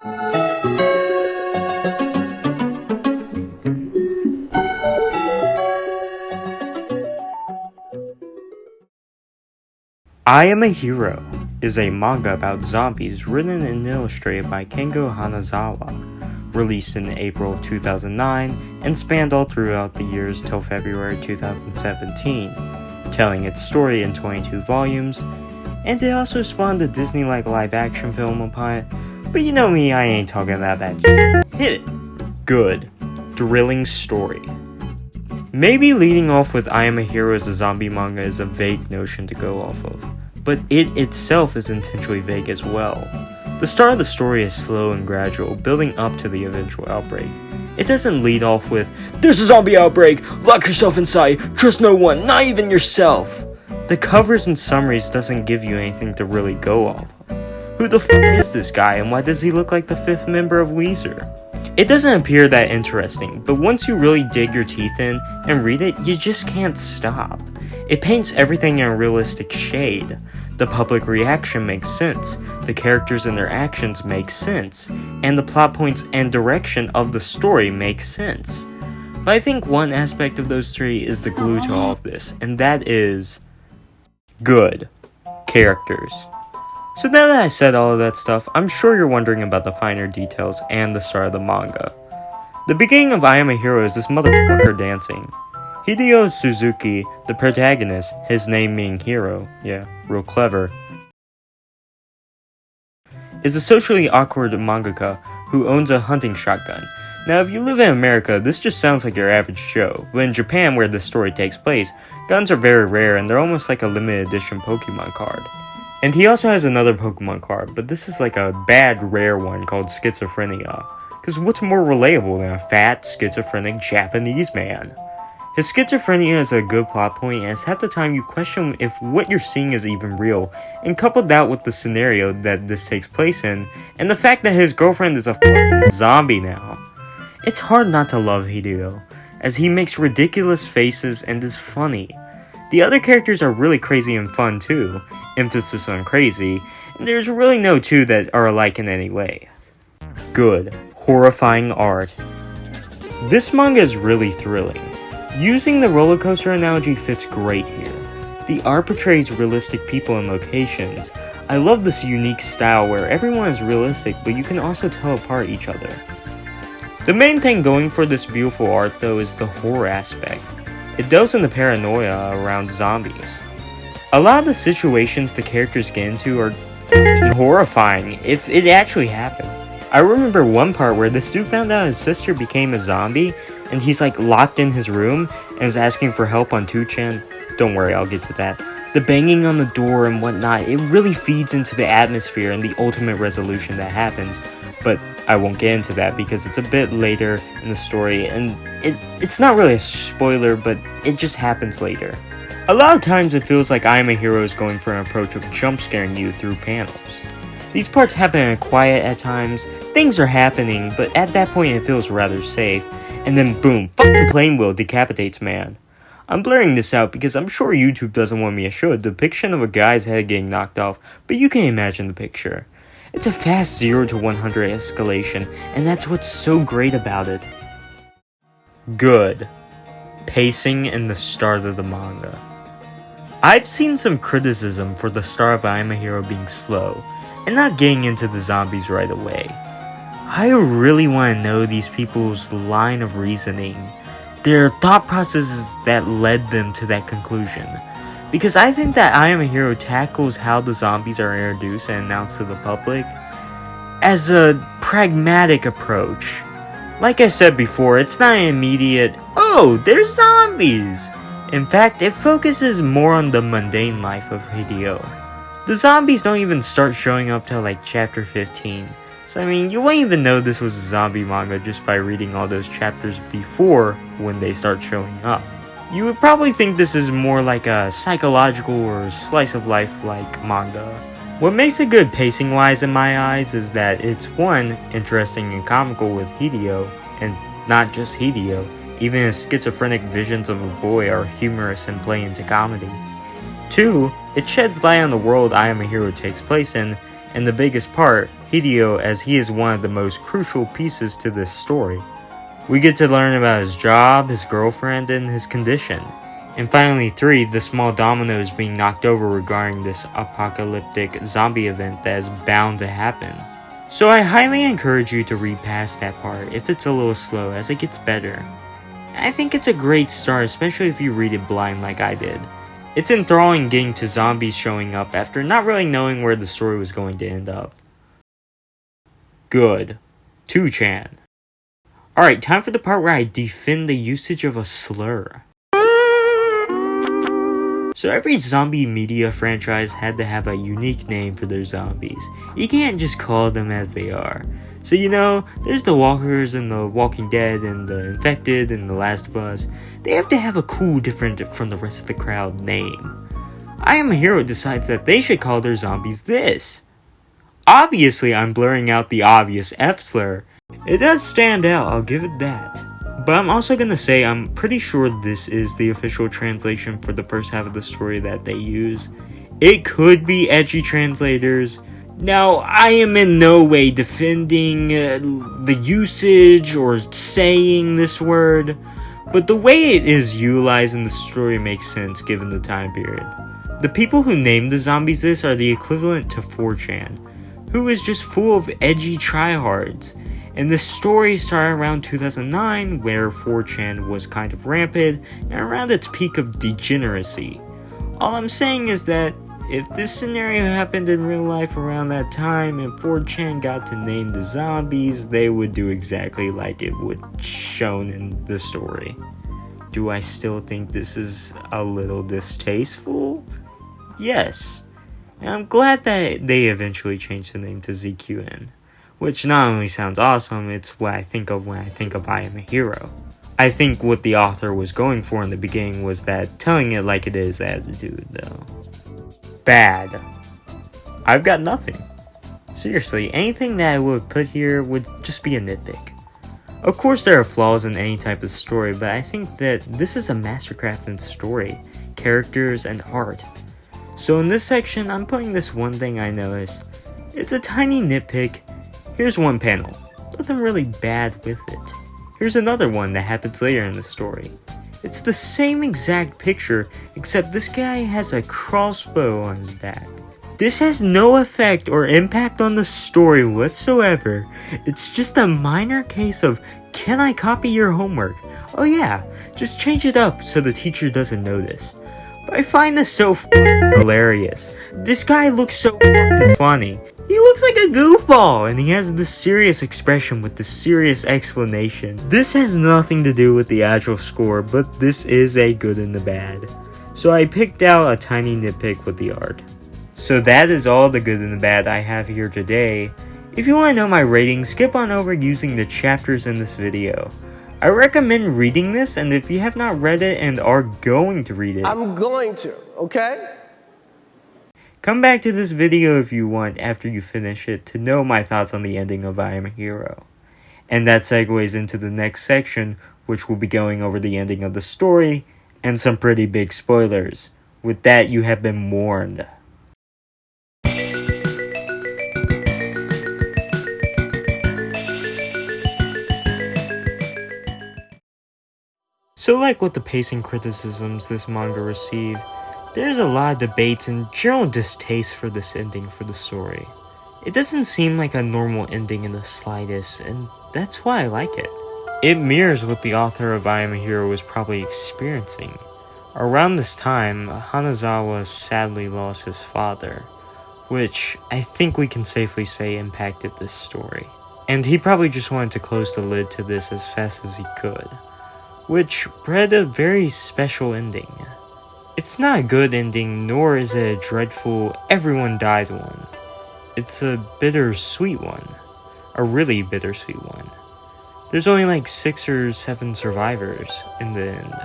I Am a Hero is a manga about zombies written and illustrated by Kengo Hanazawa, released in April of 2009 and spanned all throughout the years till February 2017, telling its story in 22 volumes, and it also spawned a Disney-like live-action film upon it, but you know me, I ain't talking about that shit. Hit it! Good. Thrilling story. Maybe leading off with I Am a Hero as a zombie manga is a vague notion to go off of, but it itself is intentionally vague as well. The start of the story is slow and gradual, building up to the eventual outbreak. It doesn't lead off with, "There's a zombie outbreak! Lock yourself inside! Trust no one, not even yourself!" The covers and summaries doesn't give you anything to really go off of. Who the fuck is this guy, and why does he look like the 5th member of Weezer? It doesn't appear that interesting, but once you really dig your teeth in and read it, you just can't stop. It paints everything in a realistic shade. The public reaction makes sense, the characters and their actions make sense, and the plot points and direction of the story makes sense. But I think one aspect of those three is the glue to all of this, and that is good characters. So now that I said all of that stuff, I'm sure you're wondering about the finer details and the start of the manga. The beginning of I Am a Hero is this motherfucker dancing. Hideo Suzuki, the protagonist, his name being Hero, yeah, real clever, is a socially awkward mangaka who owns a hunting shotgun. Now if you live in America, this just sounds like your average Joe, but in Japan, where this story takes place, guns are very rare and they're almost like a limited edition Pokemon card. And he also has another Pokemon card, but this is like a bad, rare one called Schizophrenia. Because what's more relatable than a fat, schizophrenic Japanese man? His schizophrenia is a good plot point, and it's half the time you question if what you're seeing is even real, and couple that with the scenario that this takes place in, and the fact that his girlfriend is a fucking zombie now. It's hard not to love Hideo, as he makes ridiculous faces and is funny. The other characters are really crazy and fun too, emphasis on crazy, and there's really no two that are alike in any way. Good. Horrifying art. This manga is really thrilling. Using the roller coaster analogy fits great here. The art portrays realistic people and locations. I love this unique style where everyone is realistic, but you can also tell apart each other. The main thing going for this beautiful art though is the horror aspect. It delves into paranoia around zombies. A lot of the situations the characters get into are horrifying if it actually happened. I remember one part where this dude found out his sister became a zombie and he's like locked in his room and is asking for help on 2chan. Don't worry, I'll get to that. The banging on the door and whatnot, it really feeds into the atmosphere and the ultimate resolution that happens. But I won't get into that because it's a bit later in the story and it's not really a spoiler, but it just happens later. A lot of times it feels like I Am a Hero is going for an approach of jump scaring you through panels. These parts happen in quiet at times, things are happening, but at that point it feels rather safe, and then boom, fucking plane wheel decapitates man. I'm blurring this out because I'm sure YouTube doesn't want me to show a depiction of a guy's head getting knocked off, but you can imagine the picture. It's a fast 0 to 100 escalation, and that's what's so great about it. Good. Pacing and the start of the manga. I've seen some criticism for the start of I Am a Hero being slow, and not getting into the zombies right away. I really want to know these people's line of reasoning, their thought processes that led them to that conclusion. Because I think that I Am a Hero tackles how the zombies are introduced and announced to the public as a pragmatic approach. Like I said before, it's not an immediate, "Oh, there's zombies!" In fact, it focuses more on the mundane life of Hideo. The zombies don't even start showing up till like chapter 15. So I mean, you wouldn't even know this was a zombie manga just by reading all those chapters before when they start showing up. You would probably think this is more like a psychological or slice of life like manga. What makes it good pacing wise in my eyes is that it's one, interesting and comical with Hideo, and not just Hideo. Even his schizophrenic visions of a boy are humorous and play into comedy. 2, it sheds light on the world I Am a Hero takes place in, and the biggest part, Hideo, as he is one of the most crucial pieces to this story. We get to learn about his job, his girlfriend, and his condition. And finally 3, the small dominoes being knocked over regarding this apocalyptic zombie event that is bound to happen. So I highly encourage you to read past that part if it's a little slow, as it gets better. I think it's a great start, especially if you read it blind like I did. It's enthralling getting to zombies showing up after not really knowing where the story was going to end up. Good. 2chan. Alright, time for the part where I defend the usage of a slur. So every zombie media franchise had to have a unique name for their zombies. You can't just call them as they are. So there's the Walkers and the Walking Dead and the Infected and the Last of Us. They have to have a cool, different from the rest of the crowd name. I Am a Hero decides that they should call their zombies this. Obviously, I'm blurring out the obvious F slur. It does stand out, I'll give it that. But I'm also gonna say I'm pretty sure this is the official translation for the first half of the story that they use. It could be edgy translators. Now, I am in no way defending the usage or saying this word, but the way it is utilized in the story makes sense given the time period. The people who named the zombies this are the equivalent to 4chan, who is just full of edgy tryhards. And this story started around 2009, where 4chan was kind of rampant and around its peak of degeneracy. All I'm saying is that if this scenario happened in real life around that time and 4chan got to name the zombies, they would do exactly like it would shown in the story. Do I still think this is a little distasteful? Yes. And I'm glad that they eventually changed the name to ZQN. Which not only sounds awesome, it's what I think of when I think of I Am a Hero. I think what the author was going for in the beginning was that telling it like it is attitude, though. Bad. I've got nothing. Seriously, anything that I would put here would just be a nitpick. Of course there are flaws in any type of story, but I think that this is a mastercraft in story, characters, and art. So in this section, I'm putting this one thing I noticed. It's a tiny nitpick. Here's one panel, nothing really bad with it. Here's another one that happens later in the story. It's the same exact picture, except this guy has a crossbow on his back. This has no effect or impact on the story whatsoever. It's just a minor case of, can I copy your homework? Oh yeah, just change it up so the teacher doesn't notice. But I find this so hilarious. This guy looks so funny. He looks like a goofball, and he has this serious expression with this serious explanation. This has nothing to do with the actual score, but this is a good and the bad. So I picked out a tiny nitpick with the art. So that is all the good and the bad I have here today. If you want to know my rating, skip on over using the chapters in this video. I recommend reading this, and if you have not read it and are going to read it, I'm going to, okay? Come back to this video if you want after you finish it to know my thoughts on the ending of I Am a Hero. And that segues into the next section, which will be going over the ending of the story and some pretty big spoilers. With that, you have been warned. So like with the pacing criticisms this manga received, there's a lot of debates and general distaste for this ending for the story. It doesn't seem like a normal ending in the slightest, and that's why I like it. It mirrors what the author of I Am a Hero was probably experiencing. Around this time, Hanazawa sadly lost his father, which I think we can safely say impacted this story. And he probably just wanted to close the lid to this as fast as he could, which bred a very special ending. It's not a good ending, nor is it a dreadful everyone died one. It's a bittersweet one. A really bittersweet one. There's only like 6 or 7 survivors in the end.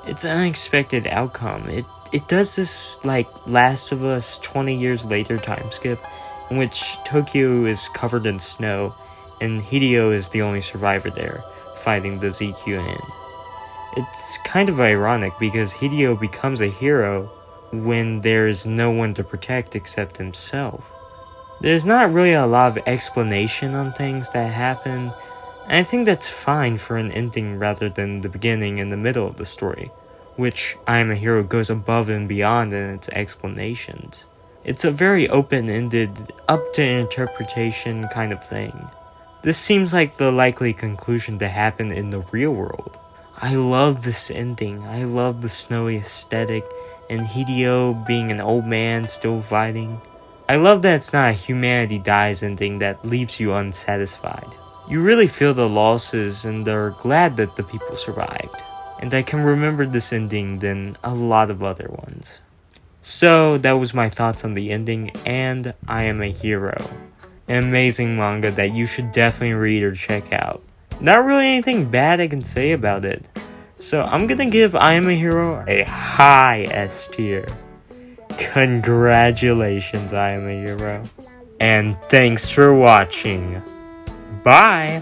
It's an unexpected outcome. It does this like Last of Us 20 years later time skip, in which Tokyo is covered in snow, and Hideo is the only survivor there, fighting the ZQN. It's kind of ironic because Hideo becomes a hero when there's no one to protect except himself. There's not really a lot of explanation on things that happen, and I think that's fine for an ending rather than the beginning and the middle of the story, which I Am a Hero goes above and beyond in its explanations. It's a very open-ended, up-to-interpretation kind of thing. This seems like the likely conclusion to happen in the real world. I love this ending. I love the snowy aesthetic, and Hideo being an old man still fighting. I love that it's not a humanity dies ending that leaves you unsatisfied. You really feel the losses and are glad that the people survived. And I can remember this ending than a lot of other ones. So that was my thoughts on the ending and I Am a Hero. An amazing manga that you should definitely read or check out. Not really anything bad I can say about it. So I'm gonna give I Am a Hero a high S tier. Congratulations, I Am a Hero. And thanks for watching. Bye!